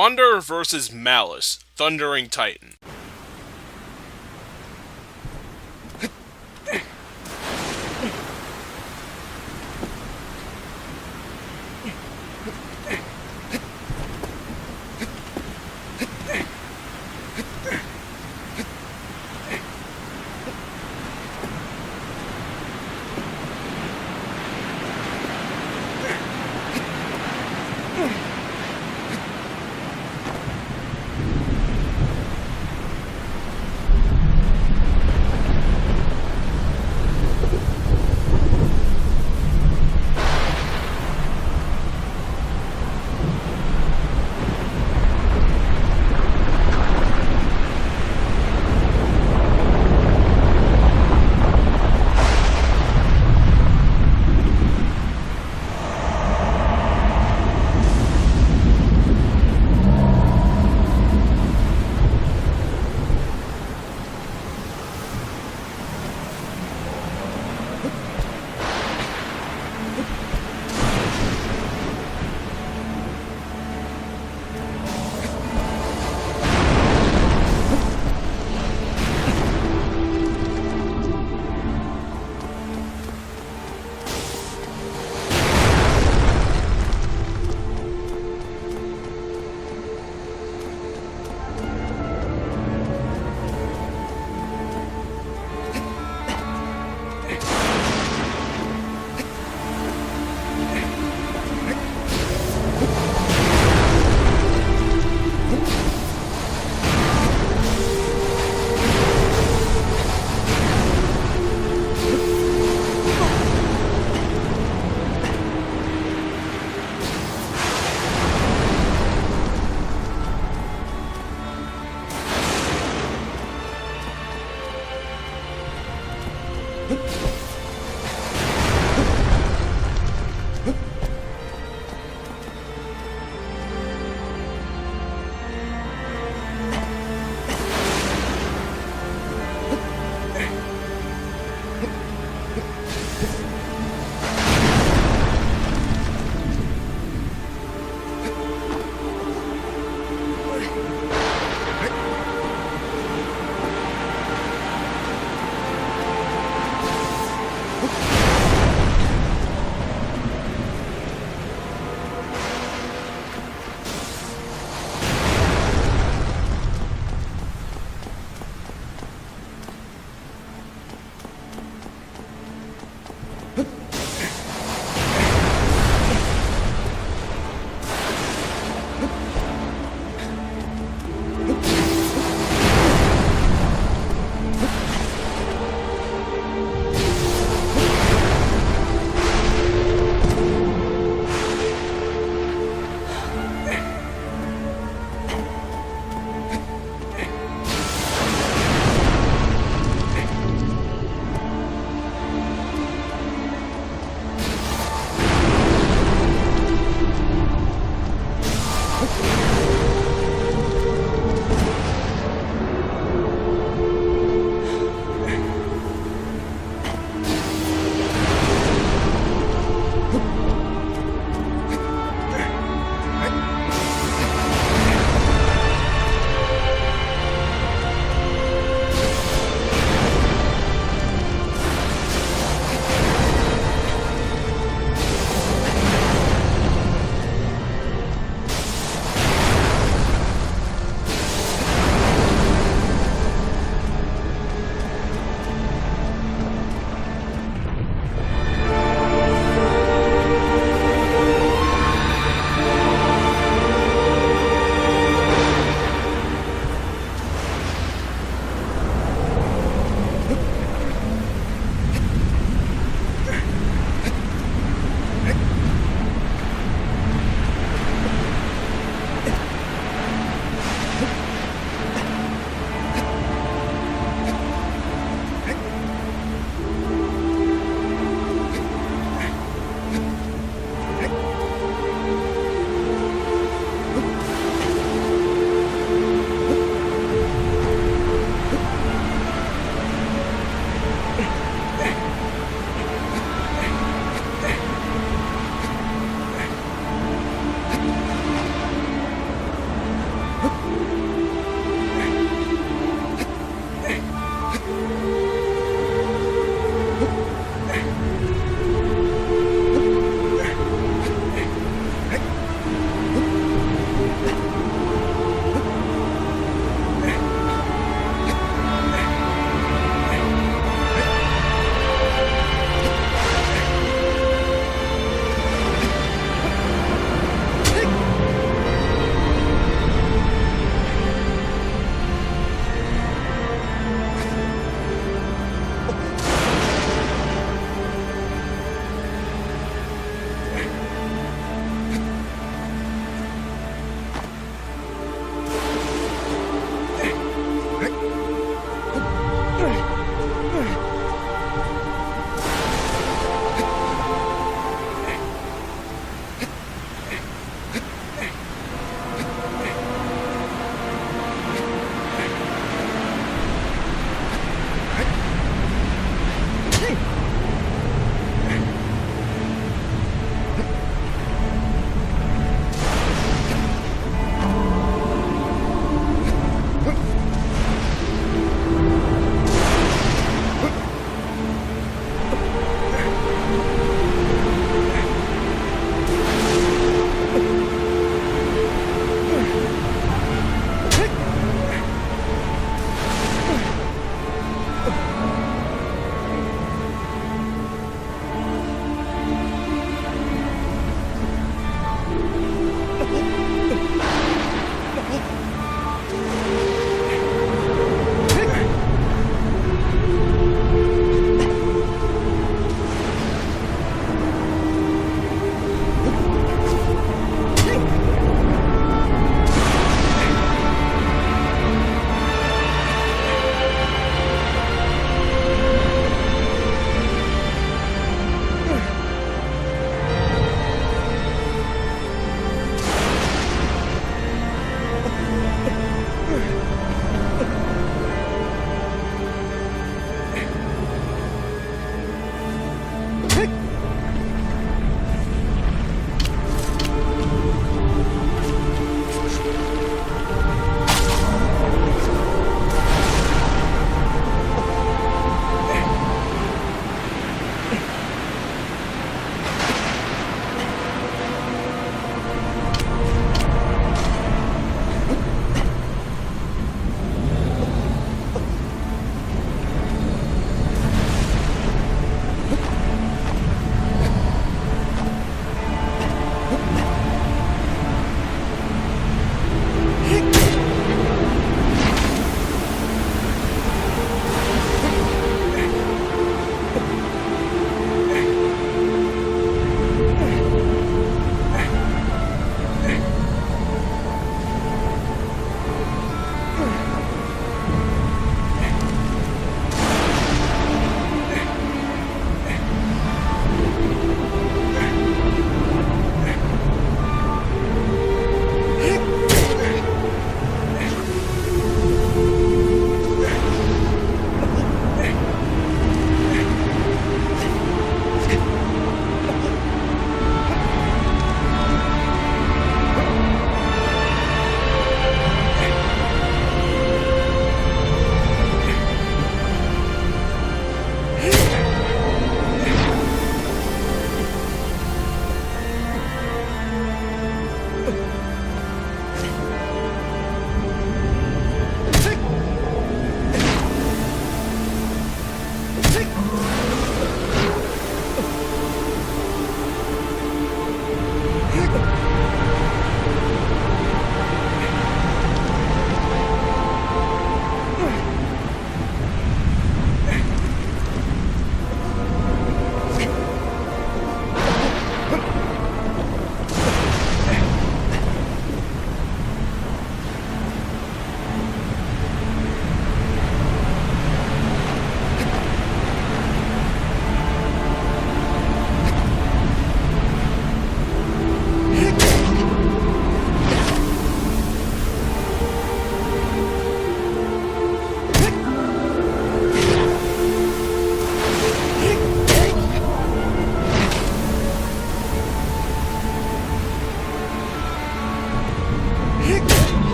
Wander versus Malus, Thundering Titan.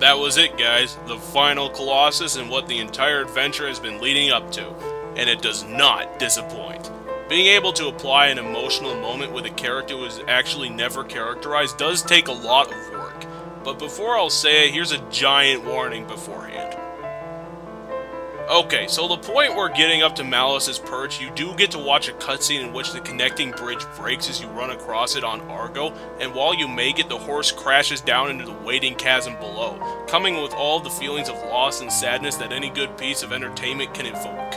That was it, guys. The final Colossus and what the entire adventure has been leading up to. And it does not disappoint. Being able to apply an emotional moment with a character who is actually never characterized does take a lot of work. But before I'll say it, here's a giant warning beforehand. Okay, so the point we're getting up to Malus's perch, you do get to watch a cutscene in which the connecting bridge breaks as you run across it on Argo, and while you make it, the horse crashes down into the waiting chasm below, coming with all the feelings of loss and sadness that any good piece of entertainment can evoke.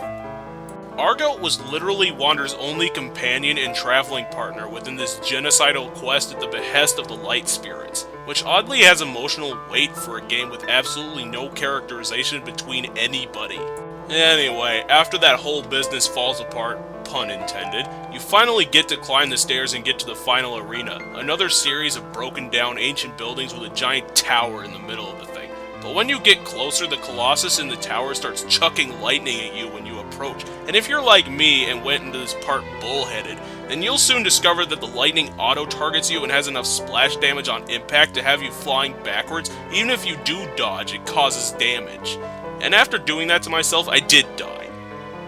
Argo was literally Wander's only companion and traveling partner within this genocidal quest at the behest of the Light Spirits, which oddly has emotional weight for a game with absolutely no characterization between anybody. Anyway, after that whole business falls apart, pun intended, you finally get to climb the stairs and get to the final arena, another series of broken down ancient buildings with a giant tower in the middle of the thing. But when you get closer, the Colossus in the tower starts chucking lightning at you when you approach, and if you're like me and went into this part bullheaded, then you'll soon discover that the lightning auto-targets you and has enough splash damage on impact to have you flying backwards. Even if you do dodge, it causes damage. And after doing that to myself, I did die.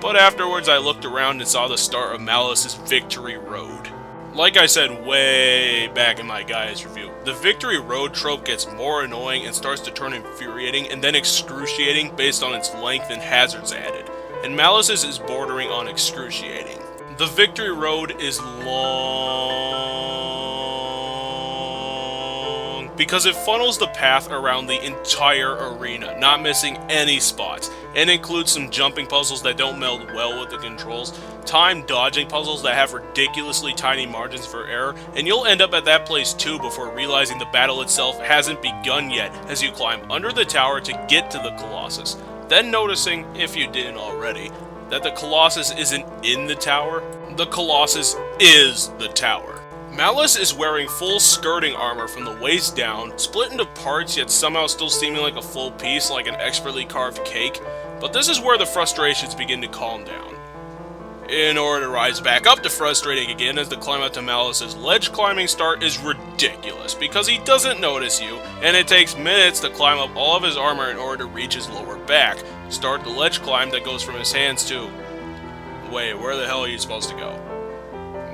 But afterwards I looked around and saw the start of Malus's Victory Road. Like I said way back in my Gaia's review, the Victory Road trope gets more annoying and starts to turn infuriating and then excruciating based on its length and hazards added, and Malus's is bordering on excruciating. The Victory Road is long because it funnels the path around the entire arena, not missing any spots, and includes some jumping puzzles that don't meld well with the controls, timed dodging puzzles that have ridiculously tiny margins for error, and you'll end up at that place too before realizing the battle itself hasn't begun yet as you climb under the tower to get to the Colossus. Then noticing, if you didn't already, that the Colossus isn't in the tower. The Colossus is the tower. Malus is wearing full skirting armor from the waist down, split into parts yet somehow still seeming like a full piece, like an expertly carved cake, but this is where the frustrations begin to calm down. In order to rise back up to frustrating again, as the climb up to Malus's ledge climbing start is ridiculous, because he doesn't notice you, and it takes minutes to climb up all of his armor in order to reach his lower back, start the ledge climb that goes from his hands to... Wait, where the hell are you supposed to go?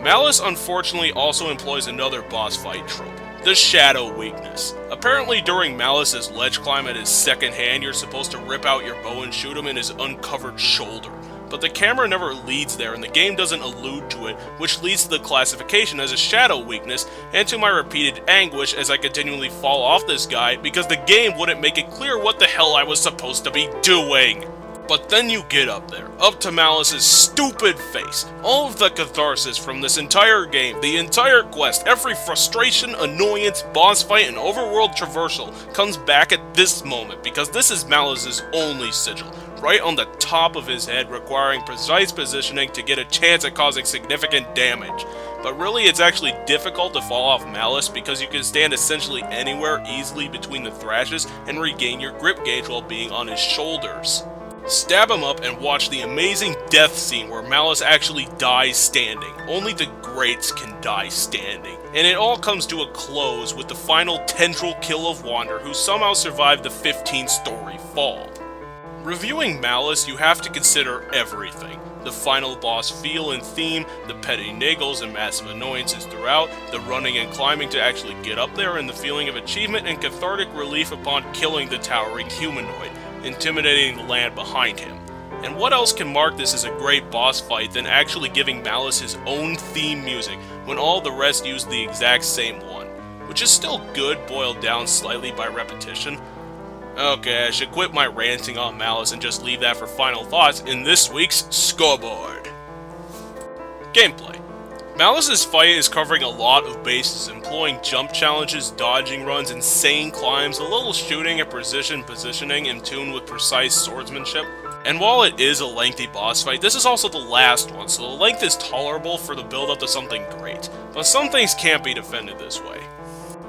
Malus unfortunately also employs another boss fight trope, the Shadow Weakness. Apparently during Malus's ledge climb at his second hand, you're supposed to rip out your bow and shoot him in his uncovered shoulder. But the camera never leads there and the game doesn't allude to it, which leads to the classification as a shadow weakness, and to my repeated anguish as I continually fall off this guy because the game wouldn't make it clear what the hell I was supposed to be doing. But then you get up there, up to Malus's stupid face. All of the catharsis from this entire game, the entire quest, every frustration, annoyance, boss fight, and overworld traversal comes back at this moment because this is Malus's only sigil, right on the top of his head, requiring precise positioning to get a chance at causing significant damage. But really it's actually difficult to fall off Malus because you can stand essentially anywhere easily between the thrashes and regain your grip gauge while being on his shoulders. Stab him up and watch the amazing death scene where Malus actually dies standing. Only the greats can die standing. And it all comes to a close with the final tendril kill of Wander, who somehow survived the 15-story fall. Reviewing Malus, you have to consider everything. The final boss feel and theme, the petty niggles and massive annoyances throughout, the running and climbing to actually get up there, and the feeling of achievement and cathartic relief upon killing the towering humanoid, intimidating the land behind him. And what else can mark this as a great boss fight than actually giving Malus his own theme music when all the rest use the exact same one, which is still good boiled down slightly by repetition. Okay, I should quit my ranting on Malus and just leave that for final thoughts in this week's scoreboard. Gameplay. Malus's fight is covering a lot of bases, employing jump challenges, dodging runs, insane climbs, a little shooting and precision positioning in tune with precise swordsmanship. And while it is a lengthy boss fight, this is also the last one, so the length is tolerable for the build up to something great. But some things can't be defended this way.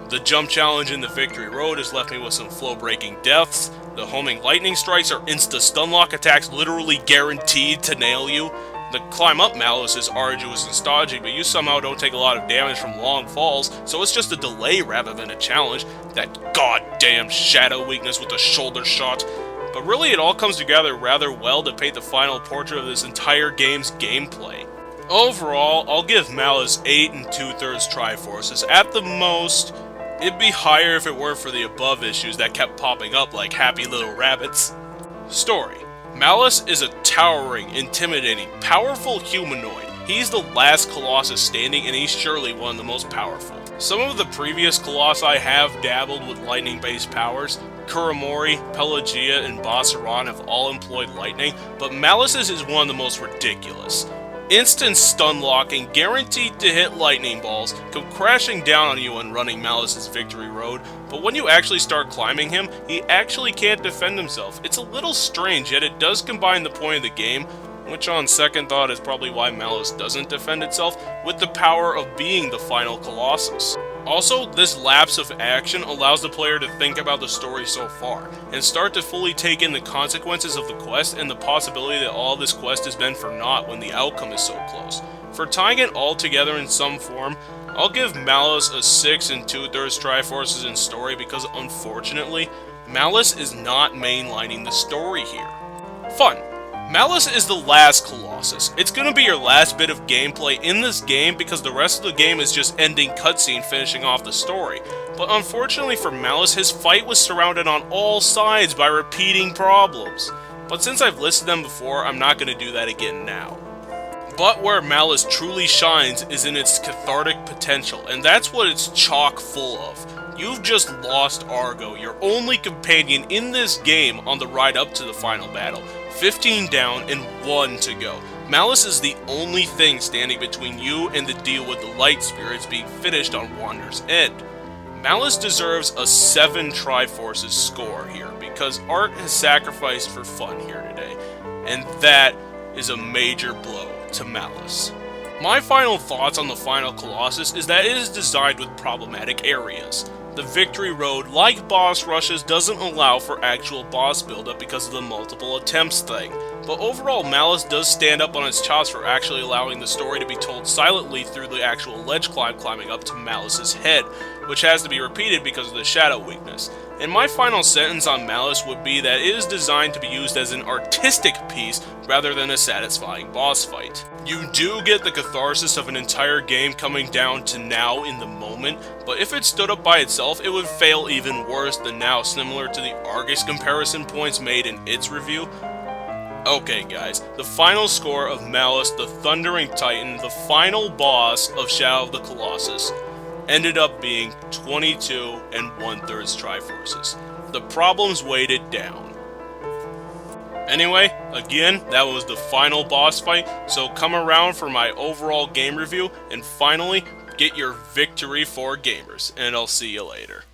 The jump challenge in the Victory Road has left me with some flow-breaking deaths. The homing lightning strikes are insta-stunlock attacks literally guaranteed to nail you. The climb up Malus is arduous and stodgy, but you somehow don't take a lot of damage from long falls, so it's just a delay rather than a challenge. That goddamn damn shadow weakness with the shoulder shot. But really it all comes together rather well to paint the final portrait of this entire game's gameplay. Overall, I'll give Malus 8 2/3 Triforces. At the most, it'd be higher if it weren't for the above issues that kept popping up like happy little rabbits. Story. Malus is a towering, intimidating, powerful humanoid. He's the last Colossus standing, and he's surely one of the most powerful. Some of the previous Colossi have dabbled with lightning-based powers. Kuramori, Pelagia, and Bosscinerator have all employed lightning, but Malus's is one of the most ridiculous. Instant stun locking, guaranteed to hit lightning balls, come crashing down on you when running Malus's victory road, but when you actually start climbing him, he actually can't defend himself. It's a little strange, yet it does combine the point of the game, which on second thought is probably why Malus doesn't defend itself, with the power of being the final Colossus. Also, this lapse of action allows the player to think about the story so far, and start to fully take in the consequences of the quest and the possibility that all this quest has been for naught when the outcome is so close. For tying it all together in some form, I'll give Malus a 6 2/3 Triforces in story because unfortunately, Malus is not mainlining the story here. Fun. Malus is the last Colossus. It's going to be your last bit of gameplay in this game because the rest of the game is just ending cutscene finishing off the story. But unfortunately for Malus, his fight was surrounded on all sides by repeating problems. But since I've listed them before, I'm not going to do that again now. But where Malus truly shines is in its cathartic potential, and that's what it's chock full of. You've just lost Argo, your only companion in this game on the ride up to the final battle. 15 down and 1 to go. Malus is the only thing standing between you and the deal with the light spirits being finished on Wander's End. Malus deserves a 7 Triforces score here because art has sacrificed for fun here today, and that is a major blow to Malus. My final thoughts on the final Colossus is that it is designed with problematic areas. The victory road, like boss rushes, doesn't allow for actual boss buildup because of the multiple attempts thing. But overall, Malus does stand up on its chops for actually allowing the story to be told silently through the actual ledge climb climbing up to Malus's head, which has to be repeated because of the shadow weakness. And my final sentence on Malus would be that it is designed to be used as an artistic piece rather than a satisfying boss fight. You do get the catharsis of an entire game coming down to now in the moment, but if it stood up by itself, it would fail even worse than now, similar to the Argus comparison points made in its review. Okay guys, the final score of Malus, the Thundering Titan, the final boss of Shadow of the Colossus, ended up being 22 1/3 Triforces. The problems weighed it down. Anyway, again, that was the final boss fight, so come around for my overall game review, and finally, get your victory for gamers, and I'll see you later.